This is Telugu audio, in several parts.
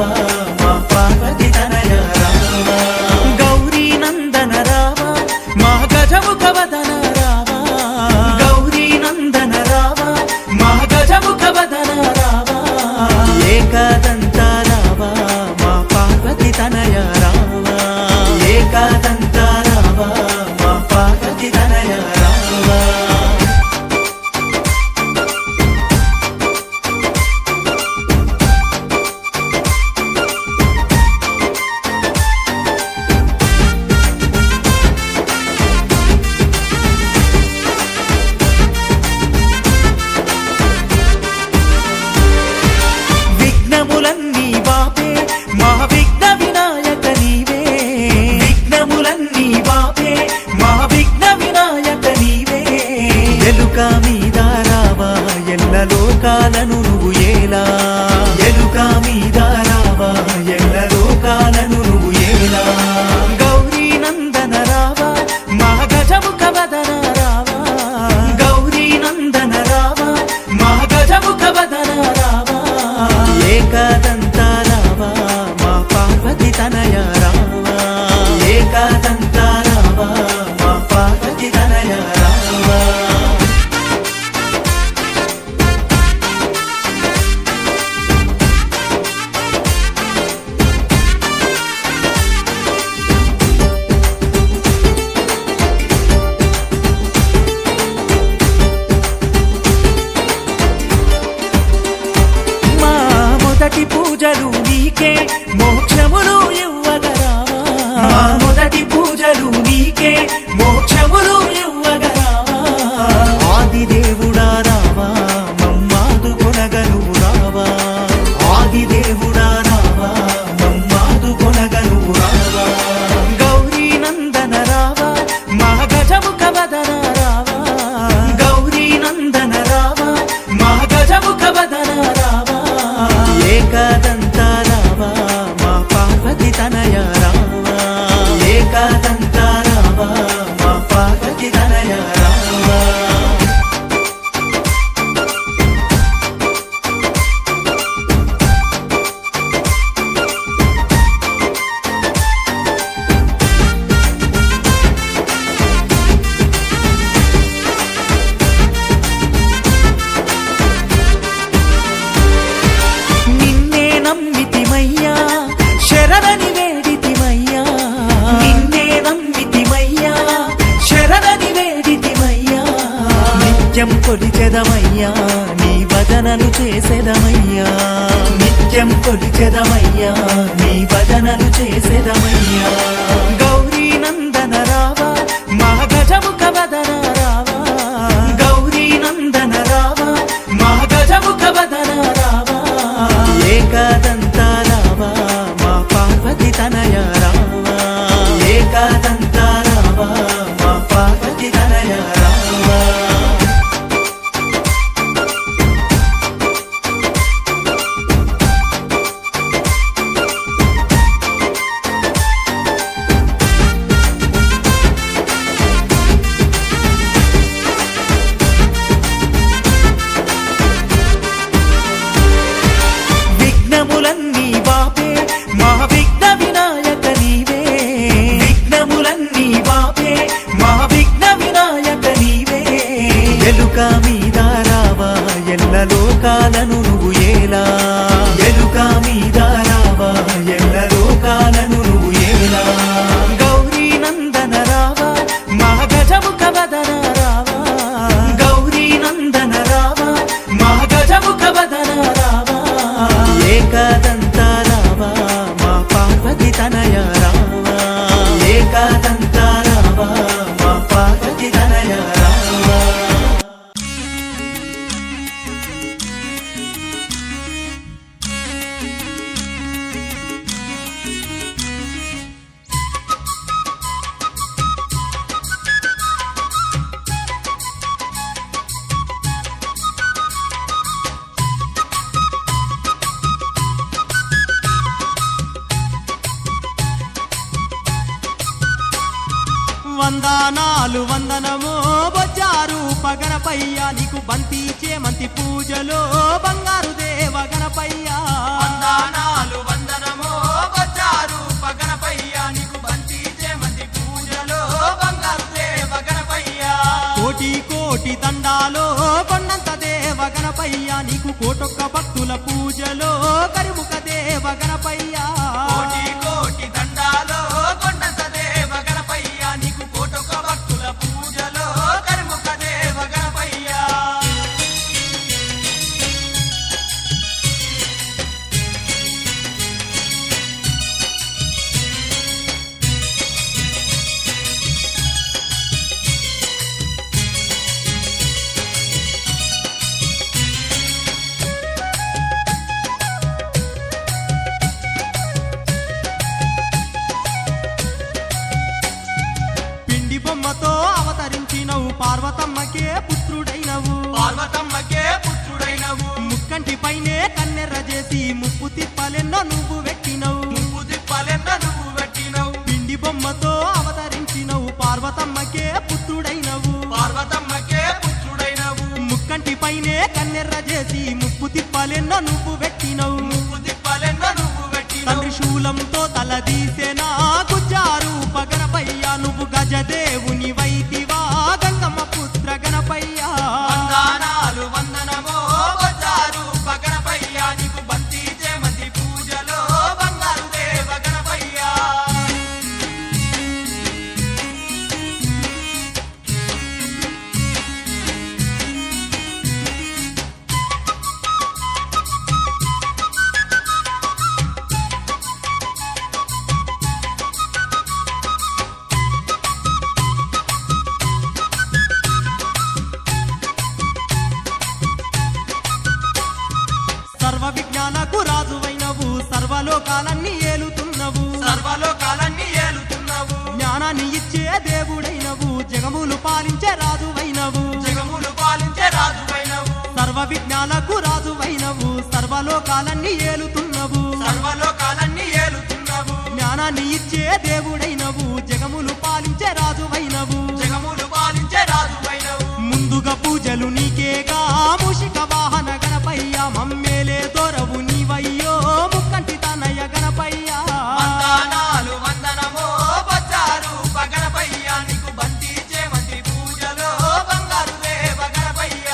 రావా మా పార్వతి తనయ రావా గౌరీ నందన రావా మా గజముఖ వదన రావా గౌరీ నందన రావా మా గజముఖ వదన రావా ఏకదంత రావా మా పార్వతి తనయ రావా ఏకదంత రావా మా పార్వతి తనయ రావా విఘ్నములన్నీ బాపే మా విఘ్న వినాయక నీవే విఘ్నములన్నీ బాపే మా విఘ్న వినాయక నీవే ఎలుక మీద రావా ఎల్ల లోకాలను నువ్వు ఏలా ఎలుక మీద రావా ఎల్ల లోకాలను నువ్వు ఏలా గౌరీ నందన రావా మా గజముఖ వదన రావా గౌరీ నందన రావా మా గజముఖ వదన రావా ఏకదంత రావా మా పార్వతి తనయ రావా ఏకదంత రావా మా పార్వతి తనయ రావా మా మొదటి పూజలు నీకే మోక్షములు ఇవ్వగరావా మా మొదటి పూజలు నీకే మోక్షములు ఇవ్వగరావా ఆది దేవుడా రావా మమ్మాదు కొనగను రావా ఆది దేవుడా రావా మమ్మాదు కొనగను రావా గౌరీ నందన రావా మా గజముఖ వదన రావా గౌరీ నందన రావా మా గజముఖ వదన రావా ఏకదంత రావా మా పార్వతి తనయ రావా ఏకదంత రావా మా పార్వతి తనయ రావా నిన్నే నమ్మితిమయ్యా శరణని వేడితిమయ్యా నిన్నే నమ్మితిమయ్యా శరణని వేడితిమయ్యా నిత్యం కొలిచెదమయ్యా నీ భజనలు చేసెదమయ్యా నిత్యం కొలిచెదమయ్యా నీ భజనలు చేసెదమయ్యా గౌరీ నందన రావా మా గజముఖ వదన రావా గౌరీ నందన రావా మా గజముఖ వదన రావా ఏకదంత రావా మా పార్వతి తనయ రావా ఏకదంత రావా మా పార్వతి తనయ రావా విఘ్నములన్నీ బాపే మా విఘ్న వినాయక నీవే విఘ్నములన్నీ బాపే మా విఘ్న వినాయక నీవే ఎలుక మీద రావా ఎల్ల లోకాలను నువ్వు ఏలా ఎలుక మీద రావా ఎల్ల లోకాలను నువ్వు ఏలా గౌరీ నందన రావా మా గజముఖ వదన రావా గౌరీ నందన రావా మా గజముఖ వదన రావా ఏకదంత రావా మా పార్వతి తనయ రావా ఏకదంత రావా మా పార్వతి తనయ రావా వందనాలు వందనమో బొజ్జారు పగనపయ్య నీకు బంతి చేమంతి పూజలో బంగారు దేవ గణపయ్య వందనాలు వందనాలు కోటి కోటి దండాలో కొండంత దేవ గణపయ్య నీకు కోటొక్క భక్తుల పూజలో కరిముఖ దేవ గణపయ్య కోటి కోటి దండాలో కొండంత దేవ గణపయ్య నీకు కోటొక్క భక్తుల పూజలో కరిముఖ దేవ గణపయ్య పిండి బొమ్మతో అవతరించినవు పార్వతమ్మకే పుత్రుడైనవు పార్వతమ్మకే పుత్రుడైనవు ముక్కంటి పైనే కన్నెర్ర చేసి ముప్పు తిప్పలెన్నో నువ్వు పెట్టినవు ముప్పు తిప్పలెన్న నువ్వు పెట్టినవు పిండి బొమ్మతో అవతరించినవు పార్వతమ్మకే పుత్రుడైనవు పార్వతమ్మకే పుత్రుడైనవు ముక్కంటి పైనే కన్నెర్ర చేసి ముప్పు తిప్పలెన్నో నువ్వు పెట్టినవు ముప్పు తిప్పలెన్న నువ్వు పెట్టినవు తండ్రి శూలంతో తలదీసెనా గుజ్జారు గణపయ్య నువ్వు గజదేవుని వైదివా గంగమ్మ పుత్ర గణపయ్య వందనాలు వందనమో బొజ్జారు గణపయ్య నీకు బంతి చేమంతి పూజలో బంగారు దేవ గణపయ్య సర్వ విజ్ఞానకు రాజువైనవు సర్వలోకాలన్నీ ఏలుతున్నవు సర్వలోకాలన్నీ ఏలుతున్నావు జ్ఞానాన్ని ఇచ్చే దేవుడైనవు జగములు పాలించే రాజువైనవు జగములు పాలించే రాజువైనవు సర్వ విజ్ఞానకు రాజువైనవు సర్వలోకాలన్నీ ఏలుతున్నవు సర్వలోకాలన్నీ ఏలుతున్నావు జ్ఞానాన్ని ఇచ్చే దేవుడైనవు జగములు పాలించే రాజువైనవు జగములు పాలించే రాజువైనవు ముందుగా పూజలు నీకేగా మూషిక వాహన గణపయ్య మమ్మేలే దొరవు నీవయ్యో ముక్కంటి తనయ గణపయ్య వందనాలు వందనమో బొజ్జారు గణపయ్య నీకు బంతి చేమంతి పూజలో బంగారు దేవ గణపయ్య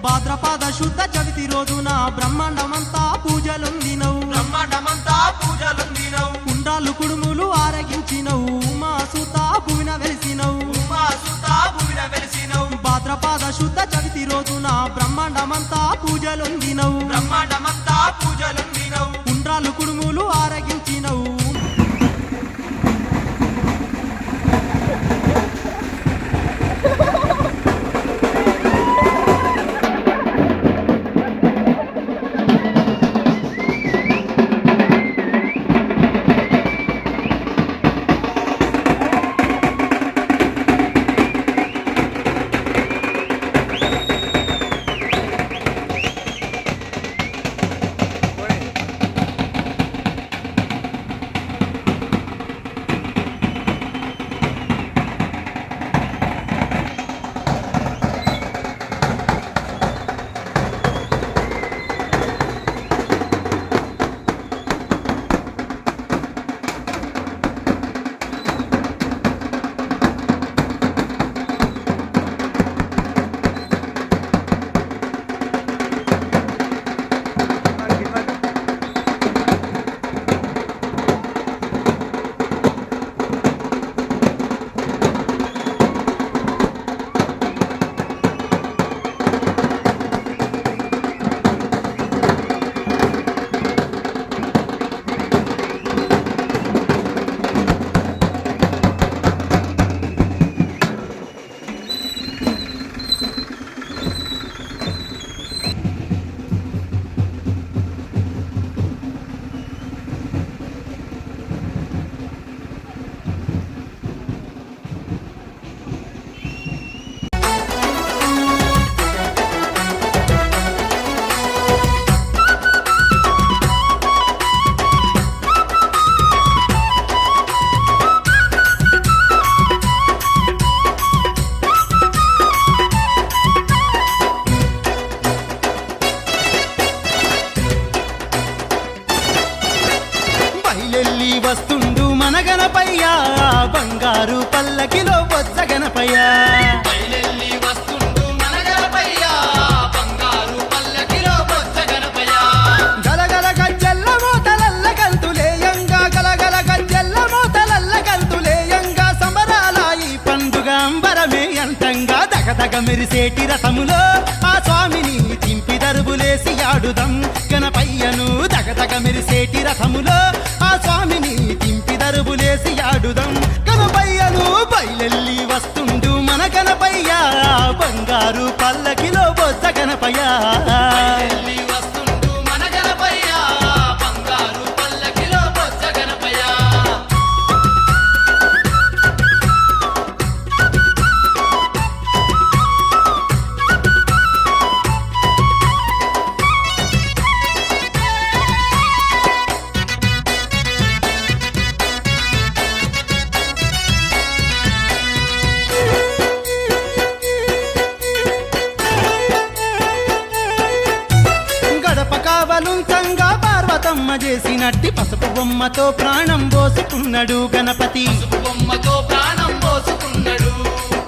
భాద్రపద శుద్ధ చవితి రోజున బ్రహ్మాండమంతా పూజలొందినవు బ్రహ్మాండమంతా పూజలుందినవు కుండాలు కుడుములు ఆరగించినవు ఉమాసుత భువిన వెలిసినవు ఉమాసుతా భూమిన వెలిసినవు భాద్రపద శుద్ధ చవితి రోజున బ్రహ్మాండమంతా పూజలొందినవు బ్రహ్మాండమంతా పూజలుందినవు కుండ్రాలు కుడుములు ఆరగించినవు పల్లకిలో బొజ్జ గణపయ్య బయలెల్లి వస్తుండు మన గణపయ్య బంగారు పల్లకిలో బొజ్జ గణపయ్య గలగల గజ్జెల్ల మోతలల్ల గంతులేయంగా గలగల గజ్జెల్ల మోతలల్ల గంతులేయంగా సంబరాల ఈ పండుగ అంబరమే అంతంగా దగదగ మెరిసేటి రథములో ఆ స్వామిని తింపి దరుబులేసి ఆడుదం గణపయ్యను దగదగ మెరిసేటి రథములో ఆ స్వామిని తింపి దరుబులేసి ఆడుదం గణపయ్యను బయలెల్లి వస్తుండు మన గణపయ్య బంగారు పల్లకిలో బొజ్జ గణపయ్య బయలెల్లి వస్తుండు మన గణపయ్య బంగారు పల్లకిలో బొజ్జ గణపయ్య గడప కావలుంతంగా పార్వతమ్మ చేసినట్టి పసుపు బొమ్మతో ప్రాణం పోసుకున్నాడు గణపతి బొమ్మతో ప్రాణం పోసుకున్నాడు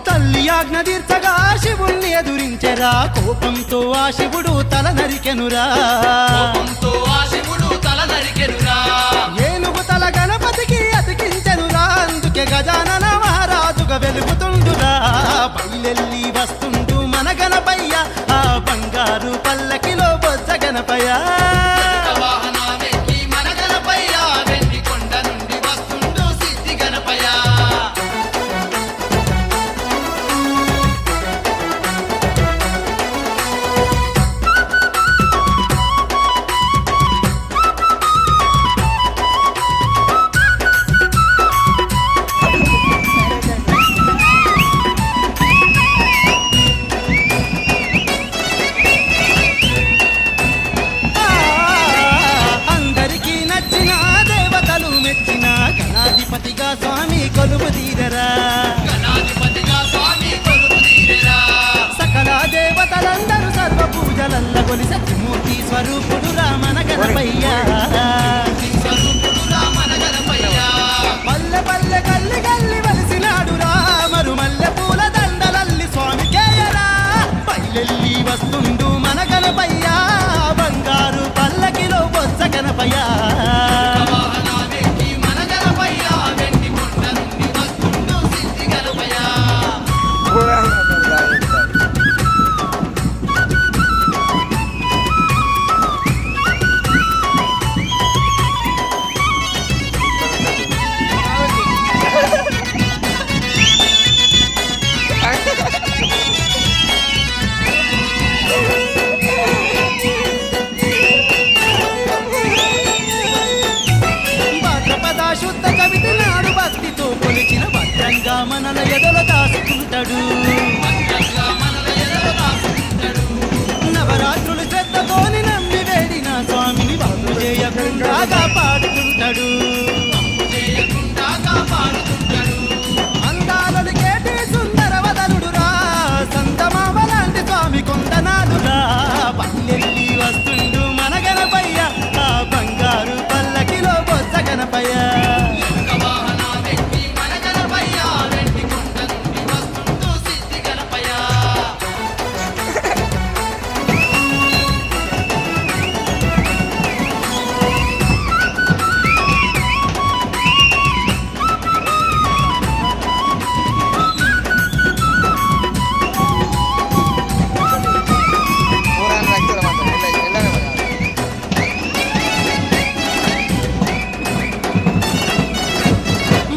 తల్లి ఆజ్ఞ తీర్చగా శివుణ్ణి ఎదురించెరా కోపంతో ఆ శివుడు తల నరికెనురా కోపంతో ఆ శివుడు తల నరికెనురా ఏనుగు తల గణపతికి అతికించెనురా అందుకే గజానన మహారాజుగా వెలుగుతుండురా బయలెల్లి వస్తుండు మన గణపయ్య ఆ బంగారు పల్లకిలో బొజ్జ గణపయ్య వాహనామెక్కి మన గణపయ్య వెండి కొండ నుండి వస్తుండు సిద్ధి గణపయ్య ఆ, అందరికీ నచ్చిన దేవతలు మెచ్చిన గణాధిపతిగా స్వామి కొలువు తీరరా గణాధిపతిగా స్వామి కొలువు తీరెరా సకల దేవతలందరూ సర్వ పూజలల్ల కొలి సత్యమూర్తి స్వరూపుడు రామన గణపయ్య స్వరూపుడు మన గణపయ్య పల్లె పల్లె కల్లి కల్లి వలసినాడు రామరు మల్లె పూల దండలల్లి స్వామి కేయరా బయలెల్లి వస్తుండు మన గణపయ్య బంగారు పల్లకిలో బొజ్జ గణపయ్య వాహనామెక్కి మన గణపయ్య వెండి కొండ నుండి వస్తుండు సిద్ధి గణపయ్య భాద్రపద శుద్ధ కవిత నాడు భక్తితో కొలిచిన భద్రంగా మనల ఎదల దాసుకుంటాడు భద్రంగా మనల ఎదలో దాచుకుంటాడు నవరాత్రులు శ్రద్ధతోని నమ్మి వేడిన స్వామిని బాగు చేయకుండా కాపాడుకుంటాడు చేయకుండా కాపాడుతుంటాడు అందాలను కేటి సుందర వదనుడురా సంతమామ లాంటి స్వామి కొందనాలురా పల్లెల్లి వస్తుండు మన గణపయ్య ఆ బంగారు పల్లకిలో బొజ్జ గణపయ్య వాహనామెక్కి మన గణపయ్య వెండి కొండ నుండి వస్తుండు సిద్ధి గణపయ్య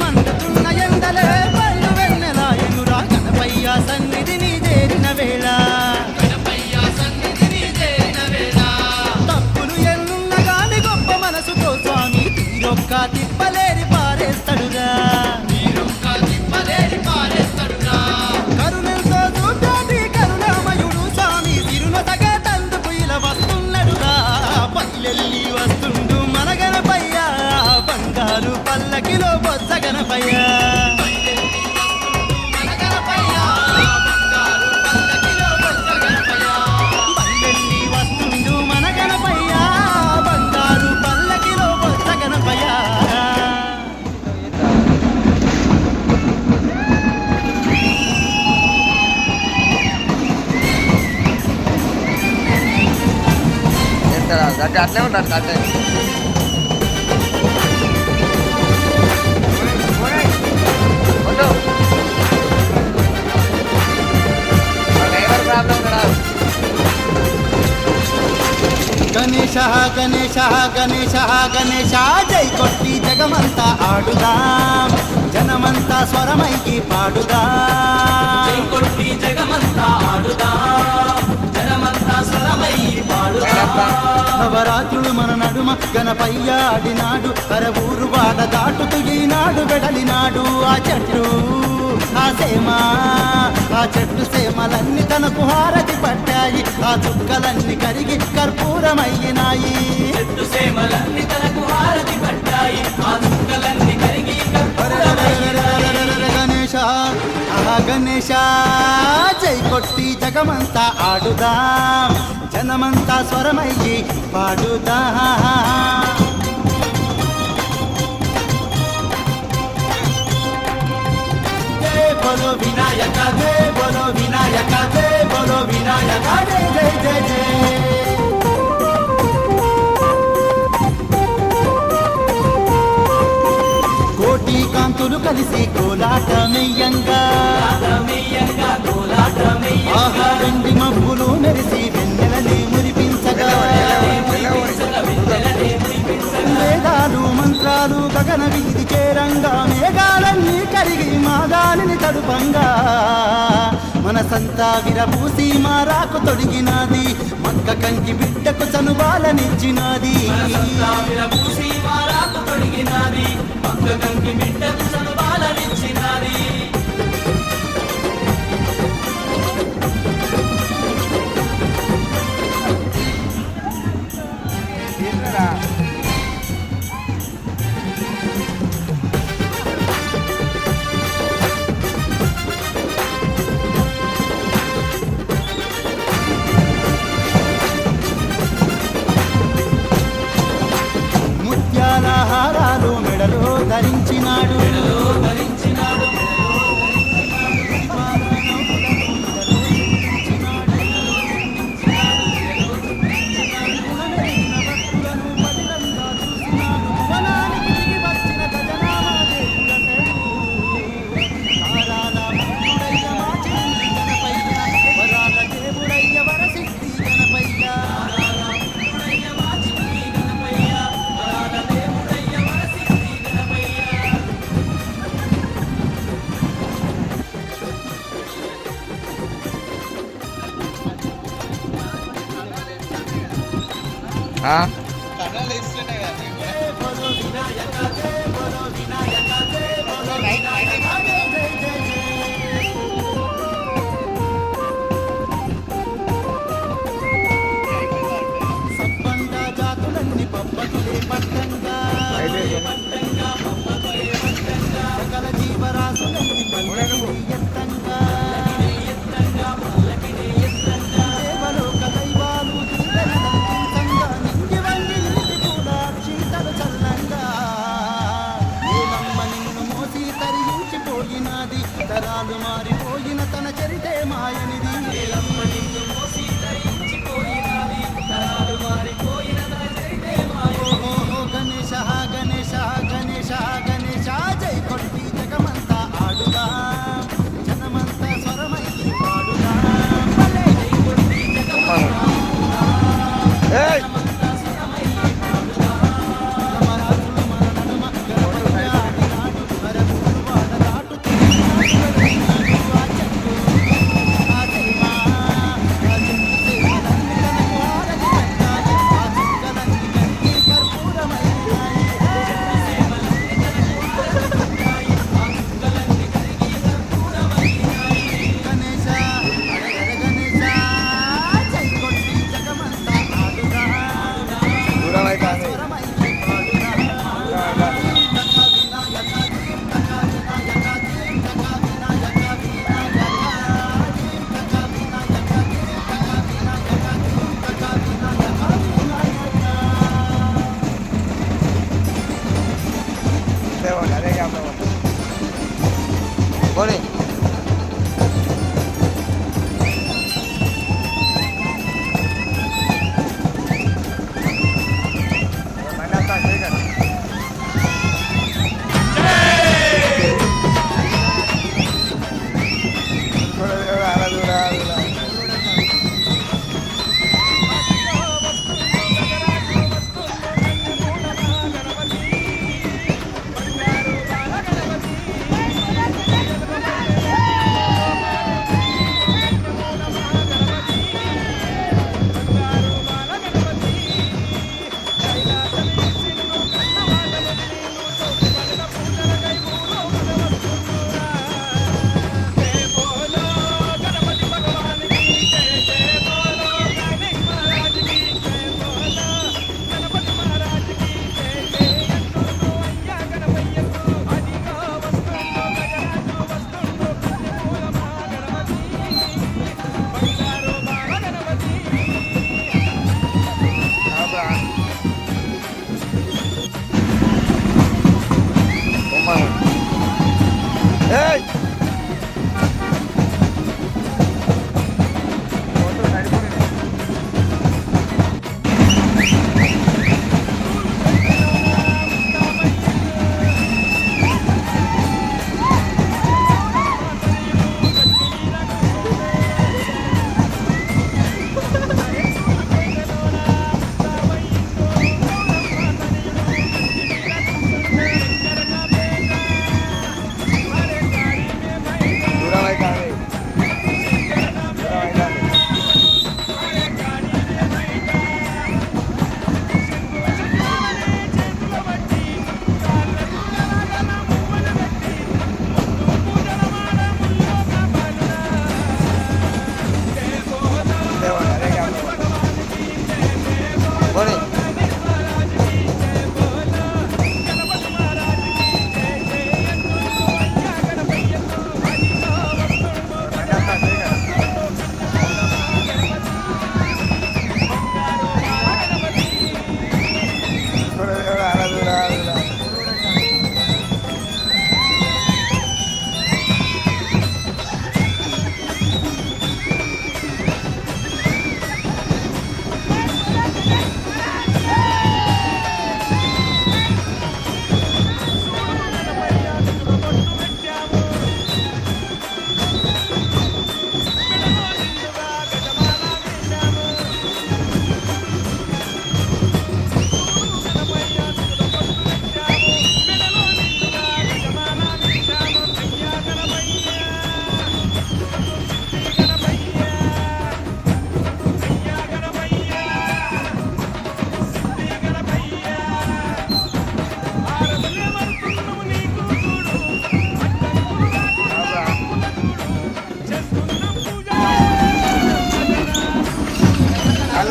మండుతున్న ఎండలే పళ్ళు వెన్నెలాయనురా గణపయ్య సన్నిధిని చేరిన వేళ గణపయ్య సన్నిధిని చేరిన వేళ తప్పులు ఎన్నున్న గాని గొప్ప మనసుతో స్వామి తీరొక్క తిప్పలేరి పారేస్తాడురా మీరొక్క తిప్పలేని పారేస్తాడురా కరుణంతో చూడాలి కరుణామయుడు స్వామి తిరునతగ తందుకు ఇలా వస్తున్నాడురా పల్లెల్లి వస్తుండు మన గణపయ్య బంగారు పల్లకిలో బొజ్జ గణపయ్య మన గణపయ్య బంగారు పల్లకిలో బొజ్జ గణపయ్య పల్లెల్లి వస్తుండు మన గణపయ్య బంగారు పల్లకిలో బొజ్జ గణపయ్య దగ్గర అట్లే ఉంటాడు అట్లే గణేశ గణేశ గణేశ గణేశ జై కొట్టి జగమంతా ఆడుదాం జనమంతా స్వరమైకి పాడుదాం జై కొట్టి జగమంతా ఆడుదాం జనమంతా స్వరమయ్యి పాడుదాం నవరాత్రులు మన నడుమ గణపయ్య ఆడినాడు ఊరు వాడ దాటుతూ ఈనాడు వెడలినాడు ఆ చెట్టు ఆ సేమ ఆ చెట్టు సేమలన్నీ తనకు హారతి పట్టాయి ఆ చుక్కలన్నీ కరిగి కర్పూరమయ్యినాయి చెట్టు సేమలన్నీ తనకు హారతి పట్టాయి ఆ చుక్కలన్నీ కరిగి గణేశ గణేశ జై కొట్టి జగమంతా ఆడుదాం జనమంతా స్వరమయ్యి పాడుదా బోలో వినాయక జై బోలో వినాయక జై బోలో వినాయక జై జై జై జై కోటి కాంతులు కలిసి కోలాటమేయంగా ఆహా వెండి మబ్బులు మెరిసి వెన్నెలని మురిపించగా వేదాలు మంత్రాలు గగన వీధి చేరంగా మేఘాలన్నీ కరిగి మాగాలిని తడుపంగా మనసంతా విరపూసి మారాకు తొడిగినది మక్క కంకి బిడ్డకు చనుబాలనిచ్చినది ముత్యాల హారాలు మెడలో ధరించినాడు సబ్బండా జాతులన్నీ పబ్బతులే పట్టంగా సకల జీవరాశులన్నీ పల్లకిని ఎత్తంగా దేవలోక దైవాలు దివ్యనందించంగా నింగి వంగి నీటి కూడా చీతలు చల్లంగా ఏలమ్మ నిన్ను మోసి తరించిపోయినది తరాలు మారిపోయిన తన చరితే మాయనిది ఏలమ్మ నిన్ను మోసి తరించిపోయినది తరాలు మారిపోయిన తన చరితే మాయనిది ఓ గణేశ గణేశ గణేశ గణేశ జై కొట్టి జగమంతా ఆడుదా జనమంతా స్వరమైకి పాడుదా భలే జై కొట్టి జగమంతా జనమంతా స్వరమైకి పాడుదా నవరాత్రులు మన నడుమ గణపయ్య ఆడినాడు ఊరు వాడ దాటుతూ ఆ చెట్టు ఆ సేమ ఆ చెట్టు సేమలన్నీ తనకు హారతి పట్టాయి ఆ చుక్కలన్నీ కరిగి కర్పూరమయ్యాయి గణేశ గణేశ జై కొట్టి జగమంతా ఆడుదా స్వరమైకి పాడుదా పోనీ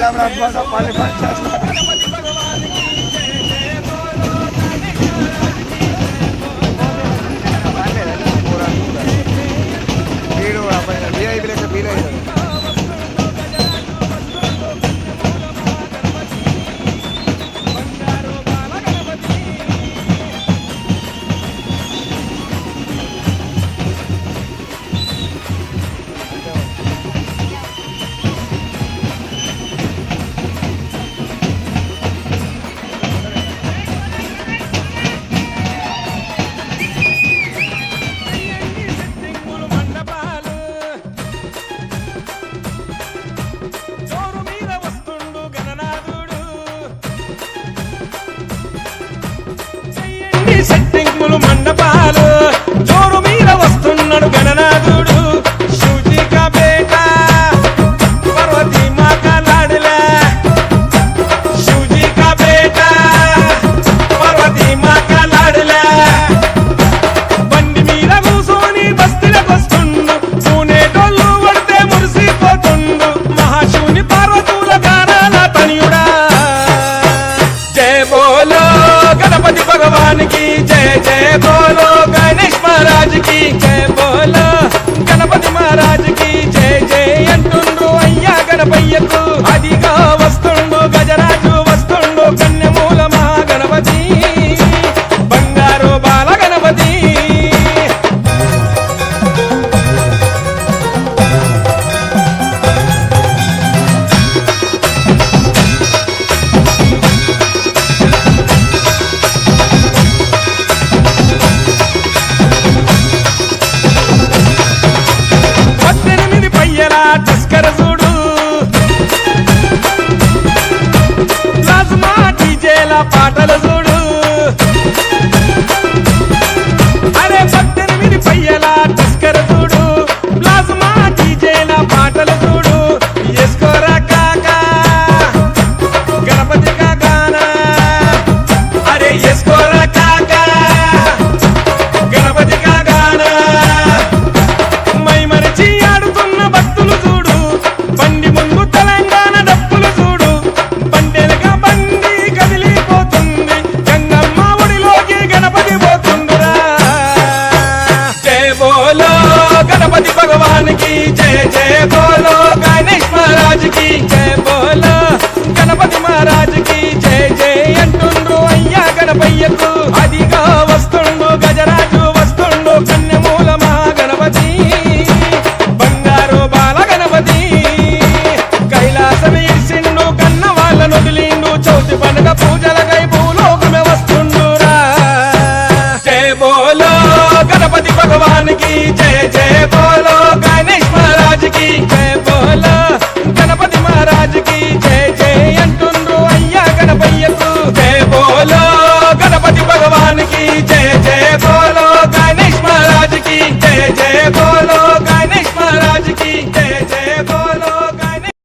పల్లి వీడు వీఐపీ లెక్క ఫీల్ అవుతాడు. సెట్టింగులు మండపాలు జోరు మీద వస్తున్నాడు గణనాథుడు శివజీకా బేట పార్వతీ మాకలాడలే శివజీకా బేట పార్వతీ మాకలాడలే బండి మీద కూసోని బస్తీలకు వస్తుండు పూనేటోళ్ళు పడితే మురిసిపోతుండు మహాశివుని పార్వతుల గానాల తనియుడా జయ బోలో गणपति भगवान की जय जय बोलो गणेश महाराज की जय बोलो गणपति महाराज की जय जय अंटुंडु अय्या गणपయ్యకు అదిగా వస్తుండు గజరాజు వస్తుండు కన్యమూల మహాగణపతి బంగారు బాల గణపతి టస్కర చూడు ప్లాజ్మా డీజేల పాటలు చూడు అరే 18 పయ్యల టస్కర చూడు ప్లాజ్మా డీజేల పాటలు చూడు ఎస్కోరా కాకా గణపతి కా గానా అరే ఎస్కోరా కాకా గణపతి కా గానా మై మరిచి ఆడుతున్న భక్తులు చూడు బండి ముందు తెలంగాణ డప్పులు చూడు బండెనక బండి కదిలిపోతుంది గంగమ్మ ఒడిలోకి గణపతి పోతుండురా జయ బోలో గణపతి భగవాన్ కి జయ జయ బోలో గణేష్ మహారాజ్ కి జయ బోలో గణపతి మహారాజ్ కి జయ జయ అంటుండ్రు అయ్యా గణపయ్యకు అదిగా వస్తుండు గజరాజు వస్తుండు కన్యమూల మహాగణపతి బంగారు బాల గణపతి కైలాసం ఇర్సిండు కన్న వాళ్ళను వదిలిండు చౌతి పండుగ పూజలకై భూలోకమే వస్తుండురా జయ బోలో గణపతి భగవాన్ కి జయ జయ బోలో గణేష్ మహారాజ్ కి జయ బోలో గణపతి మహారాజ్ కి జయ జయ అంటుండ్రు అయ్యా గణపయ్యకు జయ బోలో గణపతి భగవాన్ కి జయ జయ బోలో గణేష్ మహారాజ్ కి జయ జయ బోలో గణేష్ మహారాజ్ కి జయ జయ బోలో గణేష్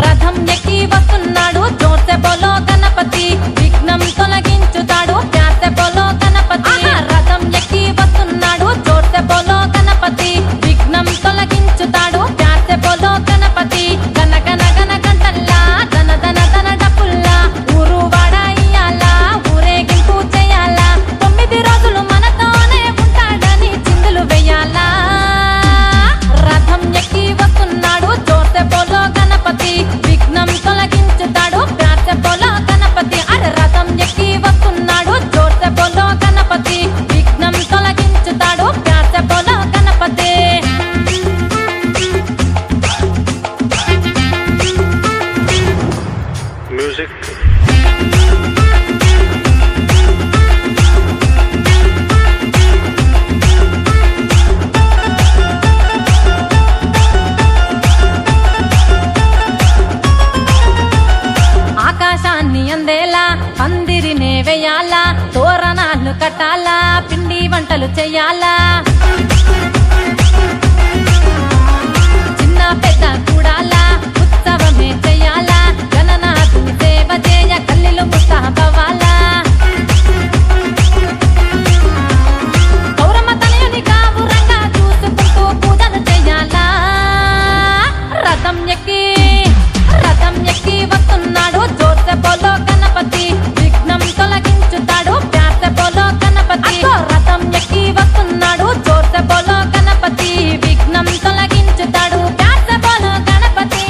రథం ఎక్కి వస్తున్నాడు జోర్సే బోలో గణపతి విఘ్నం తొలగించుతాడు ప్యాసే బోలో గణపతి రథం ఎక్కి వస్తున్నాడు జోర్సే బోలో గణపతి విఘ్నం తొలగించుతాడు ప్యాసే బోలో గణపతి గన గన గన గంటల్లా ధన ధన ధన డప్పుల్లా ఊరు వాడ ఇయ్యాలా ఊరేగింపు చేయాలా 9 రోజులు మనతోనే ఉంటాడని చిందులు వేయాలా రథం ఎక్కి వస్తున్నాడు జోర్సే బోలో గణపతి విఘ్నం తొలగించుతాడు ప్యాసే బోలో గణపతి అరే రథం ఎక్కి వస్తున్నాడు జోర్సే బోలో గణపతి విఘ్నం తొలగించుతాడు ప్యాసే బోలో గణపతి కట్టాలా పిండి వంటలు చెయ్యాలా చిన్న పెద్ద కూడాలా ఉత్సవమే చెయ్యాలా గణనాథుని సేవ చేయ కల్లిలు ముస్తాబవ్వాలా గౌరమ్మ తనయుని కావురంగా చూసుకుంటూ పూజలు చెయ్యాలా రథం ఎక్కి వస్తున్నాడు జోర్సె బోలో గణపతి విఘ్నం తొలగించుతాడు ప్యాసె బోలో గణపతి రథం ఎక్కి వస్తున్నాడు జోర్సె బోలో గణపతి విఘ్నం తొలగించుతాడు ప్యాసె బోలో గణపతి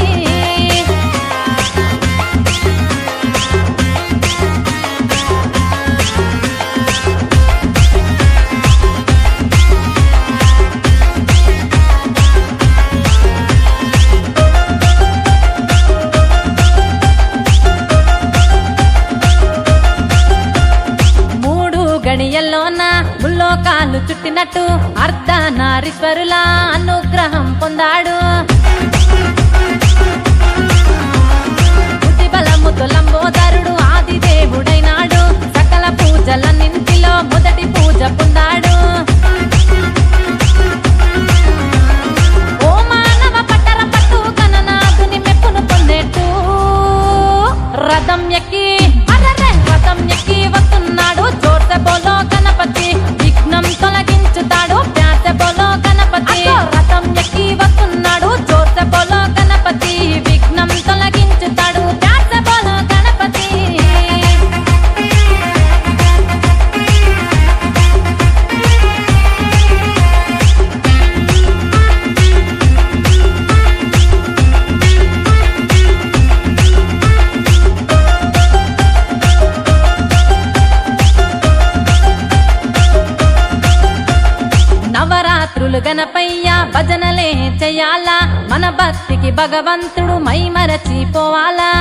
గడియల్లోన ముల్లోకాలు చుట్టినట్టు అర్ధనారీశ్వరుల అనుగ్రహం పొందాడు బుద్ధి బలముతో లంబోదరుడు ఆది దేవుడైనాడు సకల పూజలన్నింటిలో మొదటి పూజ పొందాడు ఓ మానవ పట్టర పట్టు గణనాథుని మెప్పును పొందేట్టు రథం ఎక్కి వస్తున్నాడు జోర్సె బోలో గణపతి విఘ్నం తొలగించుతాడు ప్యాసె బోలో గణపతి రథం ఎక్కి వస్తున్నాడు జోర్సె బోలో గణపతి విఘ్నం తొలగించుతాడు ప్యాసె బోలో గణపతి నవరాత్రులు గణపయ్య భజనలే చెయ్యాలా మన భక్తికి భగవంతుడు మైమరచిపోవాలా